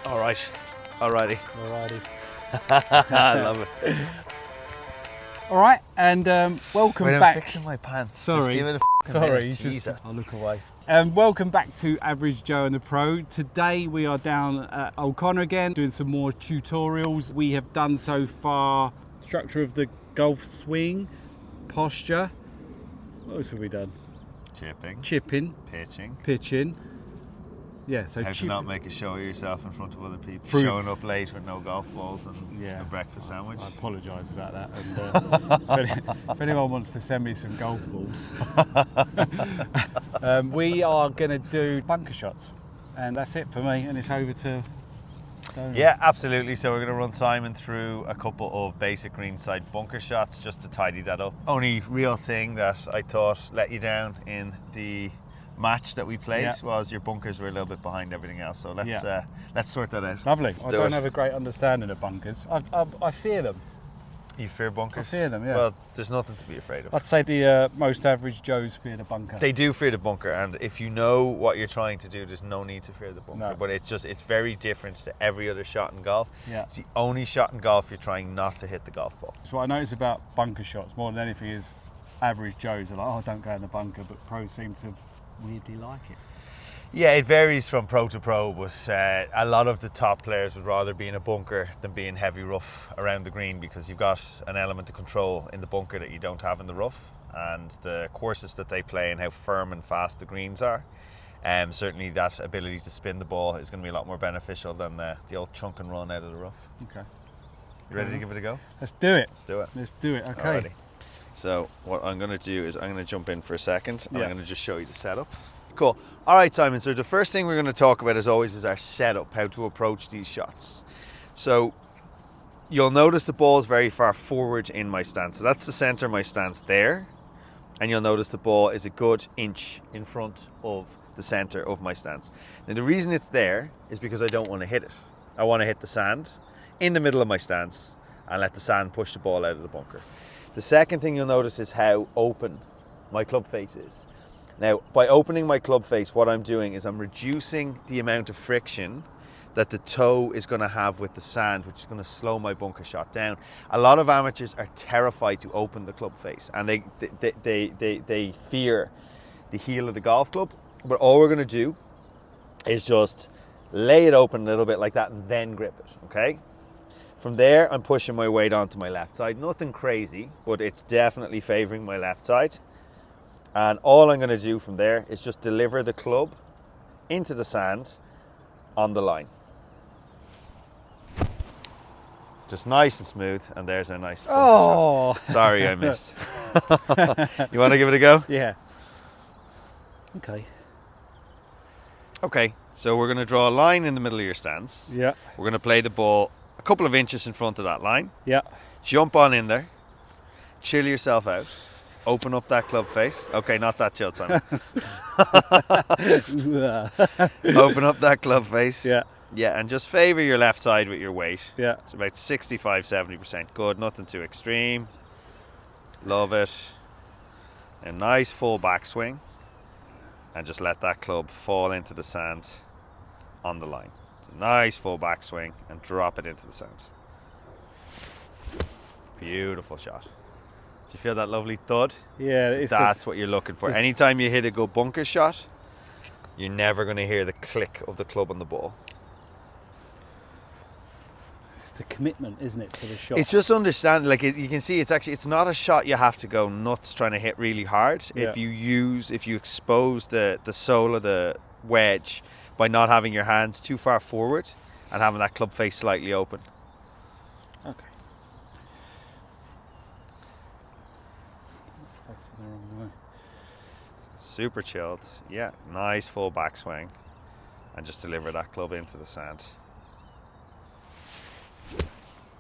All right. Alrighty. I love it. All right, and welcome Wait, I'm back. fixing my pants. Sorry. Just give it a Sorry, minute. you just- Jeez, I'll look away. Welcome back to Average Joe and the Pro. Today we are down at O'Connor again, doing some more tutorials. We have done so far structure of the golf swing, posture. What else have we done? Chipping, pitching. Yeah, so How to not make a show of yourself in front of other people. Prove- Showing up late with no golf balls and a breakfast sandwich. I apologise about that. And if anyone wants to send me some golf balls, we are going to do bunker shots, and that's it for me. And it's over to Donal. Yeah, absolutely. So we're going to run Simon through a couple of basic greenside bunker shots just to tidy that up. Only real thing that I thought let you down in the match that we played was your bunkers were a little bit behind everything else. So let's sort that out. Lovely. I don't have a great understanding of bunkers. I fear them. You fear bunkers? I fear them, yeah. Well, there's nothing to be afraid of. I'd say the most average Joes fear the bunker. They do fear the bunker, and if you know what you're trying to do, there's no need to fear the bunker. No. But it's very different to every other shot in golf. Yeah. It's the only shot in golf you're trying not to hit the golf ball. So what I notice about bunker shots more than anything is average Joes are like, oh, don't go in the bunker, but pros seem to weirdly like it. Yeah, it varies from pro to pro, but a lot of the top players would rather be in a bunker than be in heavy rough around the green, because you've got an element of control in the bunker that you don't have in the rough, and the courses that they play and how firm and fast the greens are. Certainly that ability to spin the ball is going to be a lot more beneficial than the old chunk and run out of the rough. Okay. You ready to give it a go? Let's do it. Let's do it. Let's do it. Okay. Alrighty. So what I'm going to do is I'm going to jump in for a second and I'm going to just show you the setup. Cool. All right, Simon. So the first thing we're going to talk about, as always, is our setup, how to approach these shots. So you'll notice the ball is very far forward in my stance. So that's the center of my stance there. And you'll notice the ball is a good inch in front of the center of my stance. Now the reason it's there is because I don't want to hit it. I want to hit the sand in the middle of my stance and let the sand push the ball out of the bunker. The second thing you'll notice is how open my club face is. Now, by opening my club face, what I'm doing is I'm reducing the amount of friction that the toe is going to have with the sand, which is going to slow my bunker shot down. A lot of amateurs are terrified to open the club face, and they fear the heel of the golf club. But all we're going to do is just lay it open a little bit like that and then grip it, okay? From there, I'm pushing my weight onto my left side. Nothing crazy, but it's definitely favoring my left side. And all I'm going to do from there is just deliver the club into the sand on the line. Just nice and smooth, and there's a nice Oh! shot. Sorry, I missed. You want to give it a go? Yeah. Okay. Okay, so we're going to draw a line in the middle of your stance. Yeah. We're going to play the ball a couple of inches in front of that line. Yeah. Jump on in there. Chill yourself out. Open up that club face. Okay, not that chilled, Simon. Open up that club face. Yeah. Yeah, and just favour your left side with your weight. Yeah. It's about 65-70%. Good, nothing too extreme. Love it. A nice full backswing. And just let that club fall into the sand on the line. So nice full backswing and drop it into the sand. Beautiful shot. Do you feel that lovely thud? Yeah, So that's what you're looking for. Anytime you hit a good bunker shot, you're never going to hear the click of the club on the ball. It's the commitment, isn't it, to the shot? It's just understanding, like you can see, it's not a shot you have to go nuts trying to hit really hard. Yeah. If you expose the sole of the wedge by not having your hands too far forward and having that club face slightly open. Okay. Facing the wrong way. Super chilled. Yeah, nice full backswing. And just deliver that club into the sand.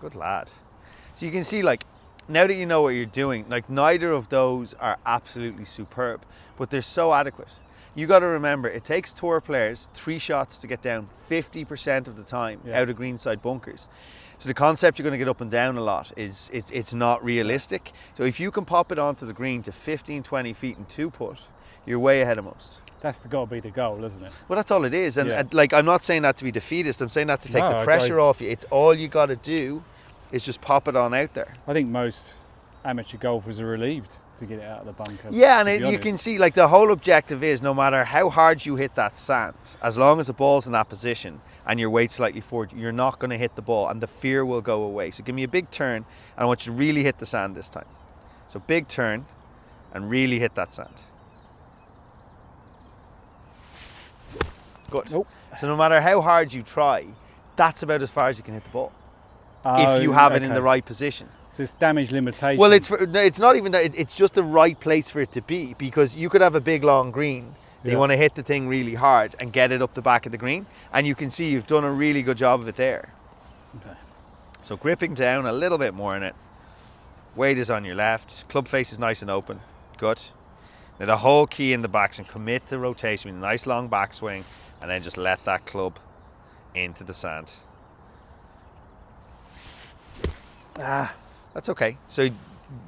Good lad. So you can see, like, now that you know what you're doing, like, neither of those are absolutely superb, but they're so adequate. You got to remember, it takes tour players 3 shots to get down 50% of the time out of greenside bunkers. So the concept you're going to get up and down a lot is it's not realistic. So if you can pop it onto the green to 15-20 feet in 2-putt, you're way ahead of most. That's got to be the goal, isn't it? Well, that's all it is. And Yeah. like, I'm not saying that to be defeatist. I'm saying that to take No, the I pressure agree. off you. It's all you got to do is just pop it on out there. I think most amateur golfers are relieved to get it out of the bunker. Yeah, to be and you can honest. see, like, the whole objective is no matter how hard you hit that sand, as long as the ball's in that position and your weight slightly forward, you're not going to hit the ball and the fear will go away. So give me a big turn and I want you to really hit the sand this time. So big turn and really hit that sand. Good. Nope. So no matter how hard you try, that's about as far as you can hit the ball. Oh, If you have it in okay. the right position. So it's damage limitation. Well, it's not even that. It's just the right place for it to be, because you could have a big long green. You want to hit the thing really hard and get it up the back of the green, and you can see you've done a really good job of it there. Okay. So gripping down a little bit more in it. Weight is on your left. Club face is nice and open. Good. Now the whole key in the backswing, commit to rotation with a nice long backswing, and then just let that club into the sand. That's okay. So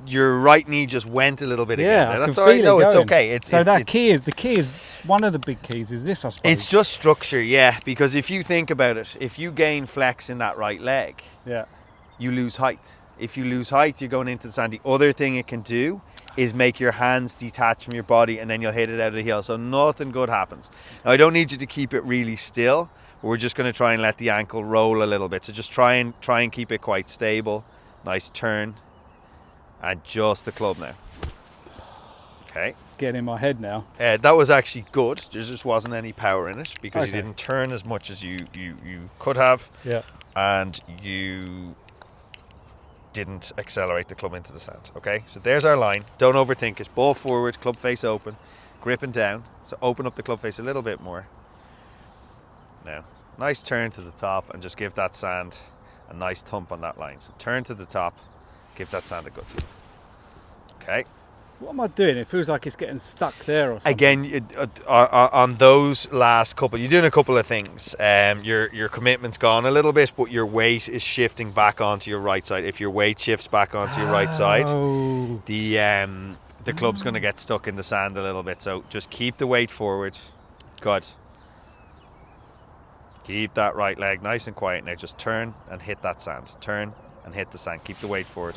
your right knee just went a little bit again. Yeah, I That's can all right. feel No, it it's going. okay. The key is one of the big keys. Is this, I suppose? It's just structure, yeah. Because if you think about it, if you gain flex in that right leg, Yeah. you lose height. If you lose height, you're going into the sand. The other thing it can do is make your hands detach from your body, and then you'll hit it out of the heel. So nothing good happens. Now, I don't need you to keep it really still. We're just going to try and let the ankle roll a little bit. So just try and keep it quite stable. Nice turn. Adjust the club now. Okay. Getting in my head now. That was actually good. There just wasn't any power in it because you Okay. didn't turn as much as you could have, Yeah. and you didn't accelerate the club into the sand. Okay, so there's our line. Don't overthink it. Ball forward, club face open, gripping down. So open up the club face a little bit more. Now, nice turn to the top and just give that sand a nice thump on that line. So turn to the top, give that sand a good thump. Okay. What am I doing? It feels like it's getting stuck there or something. Again, on those last couple, you're doing a couple of things. Your commitment's gone a little bit, but your weight is shifting back onto your right side. If your weight shifts back onto your right side, Oh. the club's going to get stuck in the sand a little bit. So just keep the weight forward. Good. Keep that right leg nice and quiet. Now just turn and hit that sand. Turn and hit the sand. Keep the weight forward.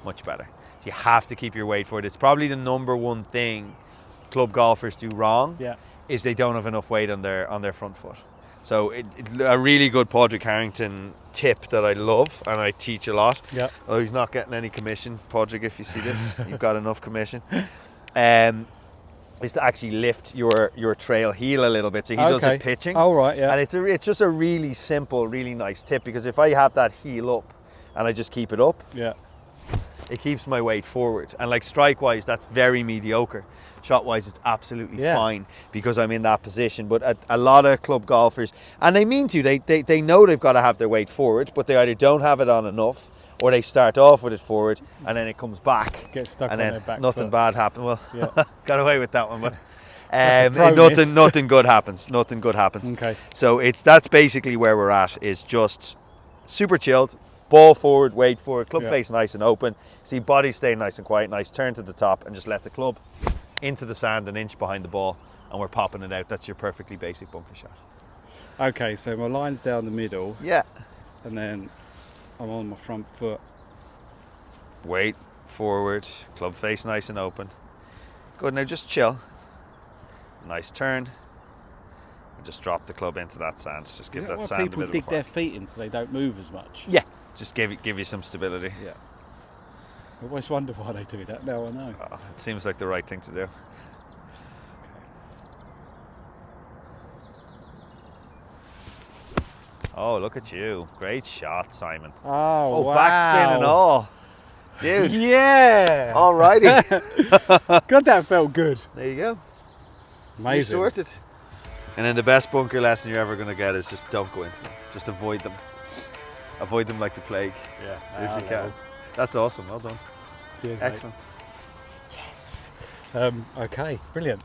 Much better. You have to keep your weight forward. It's probably the number one thing club golfers do wrong. Yeah. Is they don't have enough weight on their front foot. So a really good Padraig Harrington tip that I love and I teach a lot. Yeah. Oh, he's not getting any commission, Padraig. If you see this, you've got enough commission. Is to actually lift your trail heel a little bit. So he does it pitching. Oh, right, yeah. And it's just a really simple, really nice tip, because if I have that heel up and I just keep it up, Yeah. it keeps my weight forward. And like strike wise, that's very mediocre. Shot wise, it's absolutely fine because I'm in that position. But a lot of club golfers, and they mean to, they know they've got to have their weight forward, but they either don't have it on enough, or they start off with it forward and then it comes back. Get stuck and on then their back nothing foot. bad happens. Well, Yeah. got away with that one, but That's a pro miss. nothing good happens. Nothing good happens. Okay. So that's basically where we're at. Is just super chilled. Ball forward, weight forward, club face nice and open. See body stay nice and quiet. Nice turn to the top and just let the club into the sand an inch behind the ball, and we're popping it out. That's your perfectly basic bunker shot. Okay, so my line's down the middle, Yeah. and then I'm on my front foot. Weight forward, club face nice and open. Good. Now just chill. Nice turn. And just drop the club into that sand. Just give Is that that why sand a people bit of a dig their park. feet in so they don't move as much? Yeah. Just give you some stability. Yeah. I always wonder why they do that. Now I know. Oh, it seems like the right thing to do. Oh, look at you. Great shot, Simon. Oh, Oh, wow. backspin and all. Dude. Yeah. Alrighty. God, that felt good. There you go. Amazing. You sorted. And then the best bunker lesson you're ever going to get is just don't go into them. Just avoid them. Avoid them like the plague. Yeah. If you can. That's awesome. Well done. Cheers, mate. Excellent. Yes. Okay, brilliant.